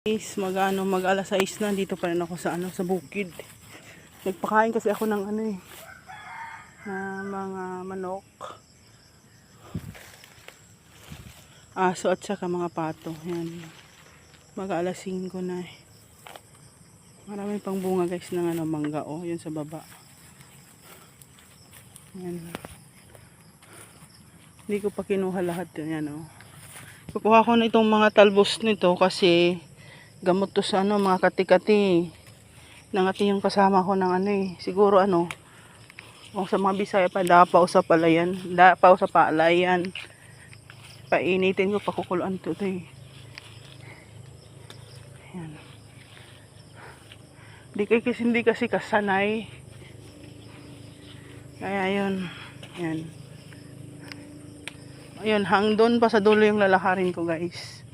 Mag alas 6 na, dito pa rin ako sa sa bukid. Nagpakain kasi ako ng na mga manok, aso at saka mga pato. Yan. Mag alas 5 na. Marami pang bunga guys ng mangga yun sa baba. Yan. Hindi ko pa kinuha lahat yan Kukuha ko na itong mga talbos nito kasi gamot to sa mga kati-kati. Nangati yung kasama ko ng siguro kung sa mga Bisaya pa dapaw sa palayan, dapaw sa palayan. Painitin ko, pakukuluan to Yan. Hindi kasi kasanay. Kaya yun. Yan. Ayun, hang doon pa sa dulo yung lalakarin ko guys.